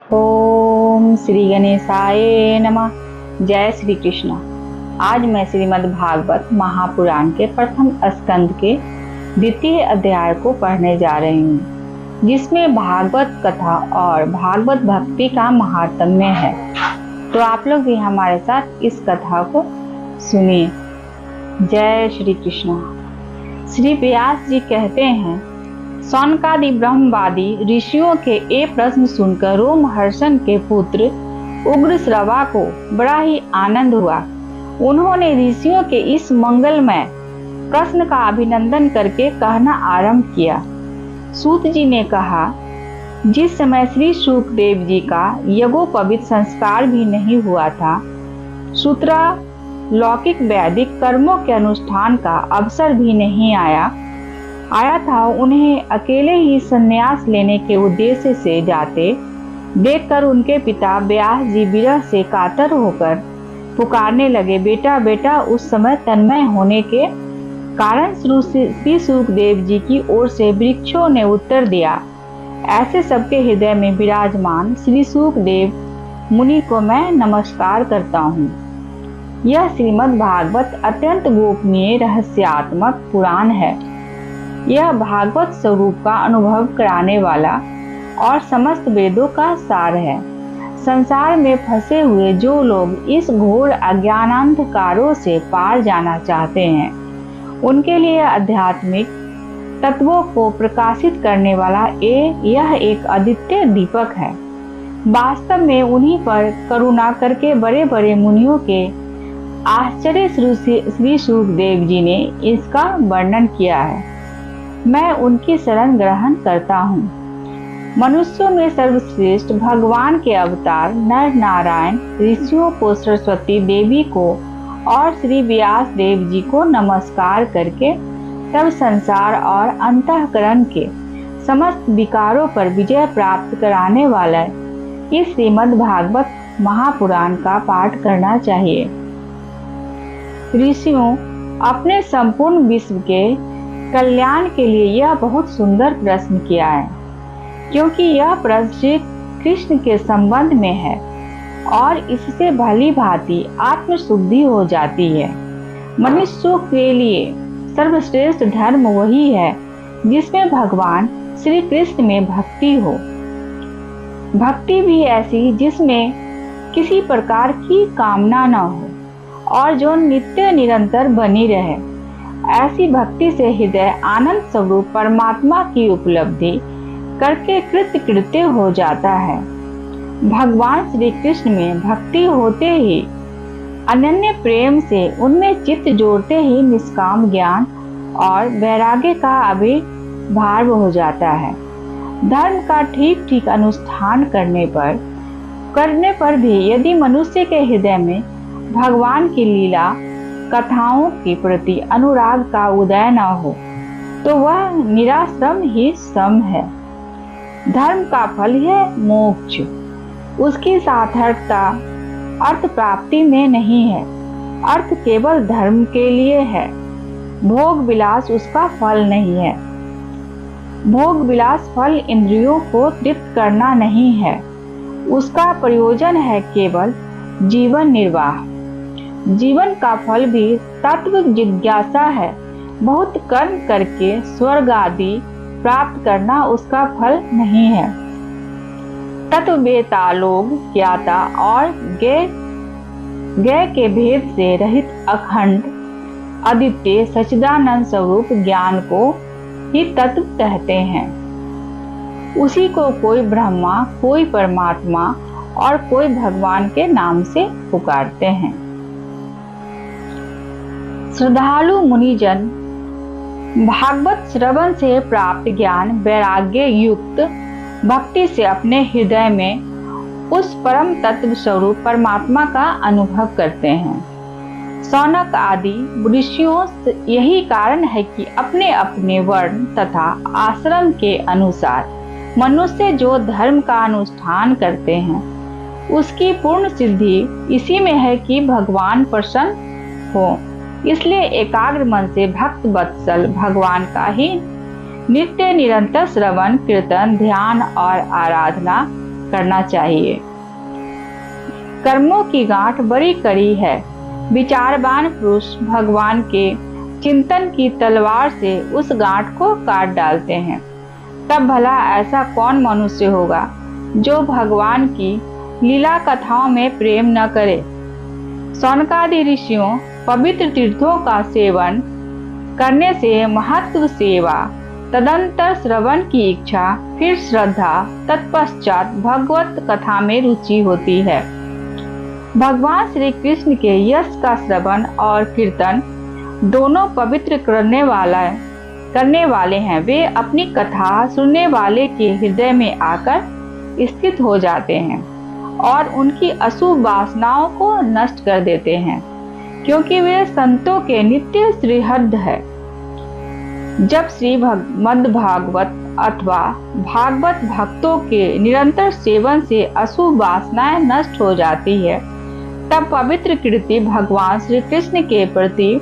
ओम श्री गणेशाय नमः। जय श्री कृष्ण। आज मैं श्रीमद् भागवत महापुराण के प्रथम स्कंद के द्वितीय अध्याय को पढ़ने जा रही हूँ, जिसमें भागवत कथा और भागवत भक्ति का महात्म्य है। तो आप लोग भी हमारे साथ इस कथा को सुनिए। जय श्री कृष्ण। श्री व्यास जी कहते हैं, सौनकादि ब्रह्मवादी ऋषियों के ये प्रश्न सुनकर रोमहर्षण के पुत्र उग्रश्रवा को बड़ा ही आनंद हुआ। उन्होंने ऋषियों के इस मंगलमय प्रश्न का अभिनंदन करके कहना आरंभ किया। सूत जी ने कहा, जिस समय श्री शुकदेव जी का यज्ञोपवीत संस्कार भी नहीं हुआ था, सूत्रा लौकिक वैदिक कर्मों के अनुष्ठान का अवसर भी नहीं आया था, उन्हें अकेले ही संन्यास लेने के उद्देश्य से जाते देखकर उनके पिता व्यास जी विरह से कातर होकर पुकारने लगे, बेटा बेटा। उस समय तन्मय होने के कारण श्री शुकदेव जी की ओर से वृक्षों ने उत्तर दिया, ऐसे सबके हृदय में विराजमान श्री शुकदेव मुनि को मैं नमस्कार करता हूँ। यह श्रीमद् भागवत अत्यंत गोपनीय रहस्यात्मक पुराण है। यह भागवत स्वरूप का अनुभव कराने वाला और समस्त वेदों का सार है। संसार में फंसे हुए जो लोग इस घोर अज्ञानांधकारों से पार जाना चाहते हैं, उनके लिए आध्यात्मिक तत्वों को प्रकाशित करने वाला यह एक अद्वितीय दीपक है। वास्तव में उन्हीं पर करुणा करके बड़े बड़े मुनियों के आश्चर्य श्री शुकदेव जी ने इसका वर्णन किया है। मैं उनकी शरण ग्रहण करता हूँ। मनुष्यों में सर्वश्रेष्ठ भगवान के अवतार नर नारायण ऋषियों को, सरस्वती देवी को और श्री व्यास देव जी को नमस्कार करके तब संसार और अंतःकरण के समस्त विकारों पर विजय प्राप्त कराने वाला इस श्रीमद् भागवत महापुराण का पाठ करना चाहिए। ऋषियों अपने संपूर्ण विश्व के कल्याण के लिए यह बहुत सुंदर प्रश्न किया है, क्योंकि यह प्रश्न श्री कृष्ण के संबंध में है और इससे भली भांति आत्मशुद्धि हो जाती है। मनुष्यों के लिए सर्वश्रेष्ठ धर्म वही है जिसमें भगवान श्री कृष्ण में भक्ति हो। भक्ति भी ऐसी जिसमें किसी प्रकार की कामना न हो और जो नित्य निरंतर बनी रहे। ऐसी भक्ति से हृदय आनंद स्वरूप परमात्मा की उपलब्धि करके कृत्य हो जाता है। भगवान श्री कृष्ण में भक्ति होते ही अनन्य प्रेम से उनमें चित्त जोड़ते ही निष्काम ज्ञान और वैराग्य का आविर्भाव हो जाता है। धर्म का ठीक ठीक अनुष्ठान करने पर भी यदि मनुष्य के हृदय में भगवान की लीला कथाओं के प्रति अनुराग का उदय न हो, तो वह निराश्रम ही श्रम है। धर्म का फल है मोक्ष। उसकी सार्थकता अर्थ प्राप्ति में नहीं है। अर्थ केवल धर्म के लिए है। भोग विलास उसका फल नहीं है। भोग विलास फल इंद्रियों को तृप्त करना नहीं है। उसका प्रयोजन है केवल जीवन निर्वाह। जीवन का फल भी तत्व जिज्ञासा है। बहुत कर्म करके स्वर्ग आदि प्राप्त करना उसका फल नहीं है। तत्ववेता लोग ज्ञाता और ज्ञेय के भेद से रहित अखंड अद्वितीय सच्चिदानंद स्वरूप ज्ञान को ही तत्व कहते हैं। उसी को कोई ब्रह्मा, कोई परमात्मा और कोई भगवान के नाम से पुकारते हैं। श्रद्धालु मुनिजन भागवत श्रवण से प्राप्त ज्ञान वैराग्य युक्त भक्ति से अपने हृदय में उस परम तत्व स्वरूप परमात्मा का अनुभव करते हैं। सौनक आदि ऋषियों यही कारण है कि अपने अपने वर्ण तथा आश्रम के अनुसार मनुष्य जो धर्म का अनुष्ठान करते हैं, उसकी पूर्ण सिद्धि इसी में है कि भगवान प्रसन्न हो। इसलिए एकाग्र मन से भक्त वत्सल भगवान का ही नित्य निरंतर श्रवण कीर्तन ध्यान और आराधना करना चाहिए। कर्मों की गांठ बड़ी कड़ी है। विचारवान पुरुष भगवान के चिंतन की तलवार से उस गांठ को काट डालते हैं। तब भला ऐसा कौन मनुष्य होगा जो भगवान की लीला कथाओं में प्रेम न करे। शौनकादि ऋषियों पवित्र तीर्थों का सेवन करने से महत्व सेवा, तदंतर श्रवण की इच्छा, फिर श्रद्धा, तत्पश्चात भगवत कथा में रुचि होती है। भगवान श्री कृष्ण के यश का श्रवण और कीर्तन दोनों पवित्र करने वाले हैं। वे अपनी कथा सुनने वाले के हृदय में आकर स्थित हो जाते हैं और उनकी अशुभ वासनाओं को नष्ट कर देते हैं, क्योंकि वे संतों के नित्य श्रीहृद है। जब श्रीमद् भागवत अथवा भागवत भक्तों के निरंतर सेवन से अशुभ वासनाएं नष्ट हो जाती है, तब पवित्र कीर्ति भगवान श्री कृष्ण के प्रति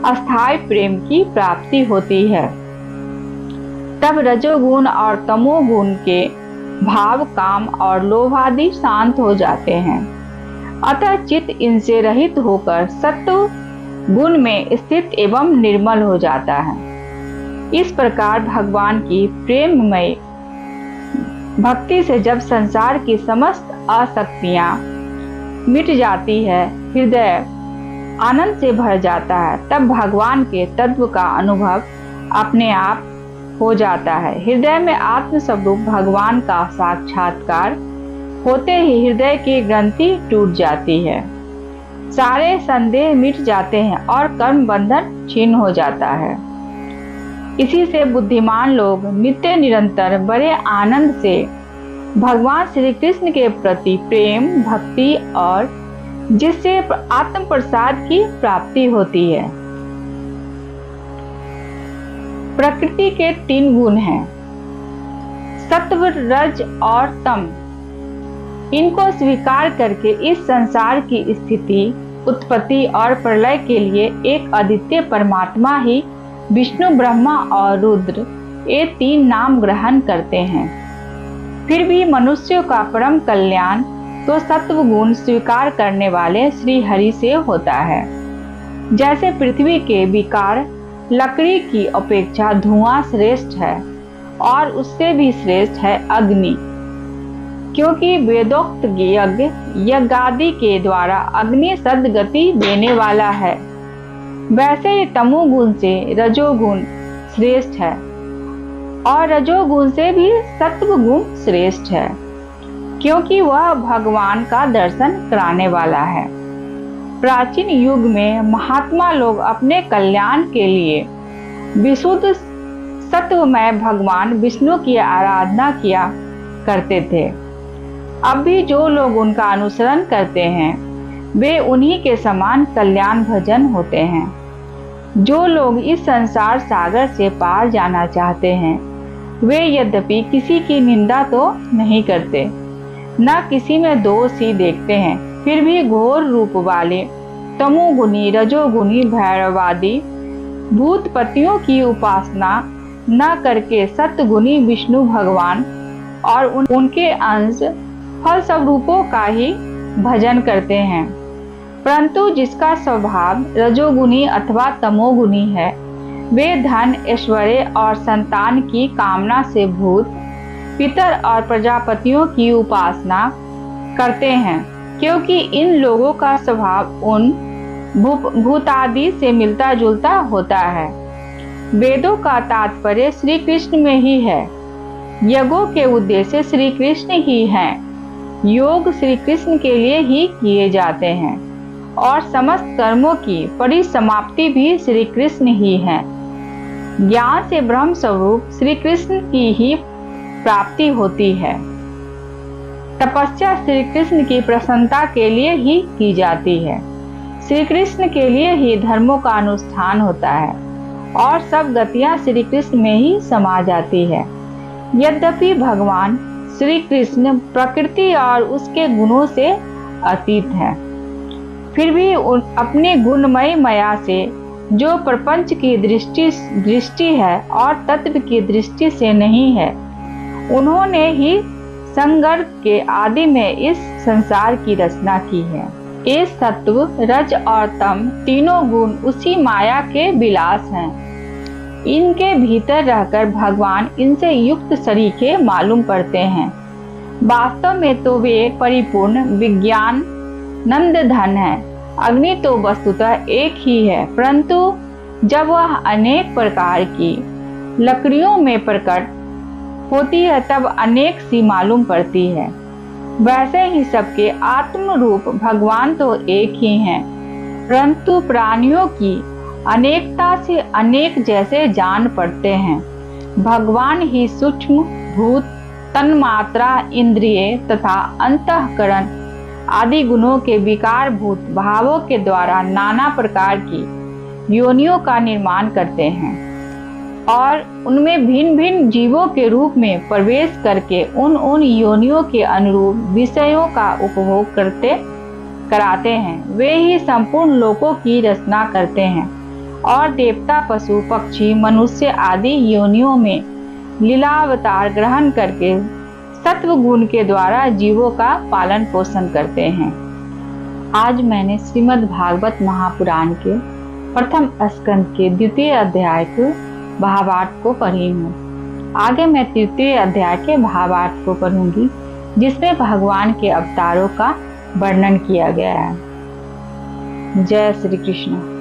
अस्थायी प्रेम की प्राप्ति होती है। तब रजोगुण और तमोगुण के भाव, काम और लोभ आदि शांत हो जाते हैं। अतः चित्त इनसे रहित होकर सत्व गुण में स्थित एवं निर्मल हो जाता है। इस प्रकार भगवान की प्रेममय भक्ति से जब संसार की समस्त आसक्तियां मिट जाती है, हृदय आनंद से भर जाता है, तब भगवान के तत्व का अनुभव अपने आप हो जाता है। हृदय में आत्म स्वरूप भगवान का साक्षात्कार होते ही हृदय की ग्रंथि टूट जाती है, सारे संदेह मिट जाते हैं और कर्म बंधन छीन हो जाता है। इसी से बुद्धिमान लोग नित्य निरंतर बड़े आनंद से भगवान श्री कृष्ण के प्रति प्रेम, भक्ति और जिससे आत्म प्रसाद की प्राप्ति होती है। प्रकृति के 3 गुण हैं, सत्व, रज और तम। इनको स्वीकार करके इस संसार की स्थिति, उत्पत्ति और प्रलय के लिए एक अद्वितीय परमात्मा ही विष्णु, ब्रह्मा और रुद्र ये 3 नाम ग्रहण करते हैं। फिर भी मनुष्यों का परम कल्याण तो सत्व गुण स्वीकार करने वाले श्री हरि से होता है। जैसे पृथ्वी के विकार लकड़ी की अपेक्षा धुआं श्रेष्ठ है और उससे भी श्रेष्ठ है अग्नि, क्योंकि वेदोक्त यज्ञादि के द्वारा अग्नि सद्गति देने वाला है। वैसे ही तमोगुण से रजोगुण श्रेष्ठ है और रजोगुण से भी सत्वगुण श्रेष्ठ है, क्योंकि वह भगवान का दर्शन कराने वाला है। प्राचीन युग में महात्मा लोग अपने कल्याण के लिए विशुद्ध सत्वमय भगवान विष्णु की आराधना किया करते थे। अब भी जो लोग उनका अनुसरण करते हैं वे उन्हीं के समान कल्याण भजन होते हैं। जो लोग इस संसार सागर से पार जाना चाहते हैं वे यद्यपि किसी की निंदा तो नहीं करते, न किसी में दोष ही देखते हैं, फिर भी घोर रूप वाले तमोगुणी, रजोगुणी, भैरवादी भूतपतियों की उपासना न करके सत्गुणी विष्णु भगवान और उनके अंश फल स्वरूपों का ही भजन करते हैं। परंतु जिसका स्वभाव रजोगुणी अथवा तमोगुणी है वे धन, ऐश्वर्य और संतान की कामना से भूत, पितर और प्रजापतियों की उपासना करते हैं, क्योंकि इन लोगों का स्वभाव उन भूतादि से मिलता जुलता होता है। वेदों का तात्पर्य श्री कृष्ण में ही है, यज्ञों के उद्देश्य श्री कृष्ण ही हैं, योग श्री कृष्ण के लिए ही किए जाते हैं और समस्त कर्मों की परिसमाप्ति भी श्री कृष्ण ही है। ज्ञान से ब्रह्म स्वरूप श्री कृष्ण की ही प्राप्ति होती है। तपस्या श्री कृष्ण की प्रसन्नता के लिए ही की जाती है। श्री कृष्ण के लिए ही धर्मों का अनुष्ठान होता है और सब गतियां श्री कृष्ण में ही समा जाती है। यद्यपि भगवान श्री कृष्ण प्रकृति और उसके गुणों से अतीत है, फिर भी अपने गुणमय माया से जो प्रपंच की दृष्टि है और तत्व की दृष्टि से नहीं है, उन्होंने ही संघर्ष के आदि में इस संसार की रचना की है। ये सत्व, रज और तम तीनों गुण उसी माया के विलास हैं। इनके भीतर रहकर भगवान इनसे युक्त सरीखे मालूम पड़ते हैं। वास्तव में तो वे परिपूर्ण विज्ञान नंद धन है। अग्नि तो वस्तुतः एक ही है, परंतु जब वह अनेक प्रकार की लकड़ियों में प्रकट होती है तब अनेक सी मालूम पड़ती है। वैसे ही सबके आत्म रूप भगवान तो एक ही हैं, परंतु प्राणियों की अनेकता से अनेक जैसे जान पड़ते हैं। भगवान ही सूक्ष्म भूत, तन्मात्रा, इंद्रिय तथा अंतःकरण आदि गुणों के विकार भूत भावों के द्वारा नाना प्रकार की योनियों का निर्माण करते हैं और उनमें भिन्न भिन्न जीवों के रूप में प्रवेश करके उन योनियों के अनुरूप विषयों का उपभोग कराते हैं। वे ही संपूर्ण लोकों की रचना करते हैं और देवता, पशु, पक्षी, मनुष्य आदि योनियों में लीलावतार ग्रहण करके सत्व गुण के द्वारा जीवों का पालन पोषण करते हैं। आज मैंने श्रीमद् भागवत महापुराण के प्रथम स्कंद के द्वितीय अध्याय के भावार्थ को पढ़ी हूँ। आगे मैं तृतीय अध्याय के भावार्थ को पढ़ूंगी, जिसमें भगवान के अवतारों का वर्णन किया गया है। जय श्री कृष्ण।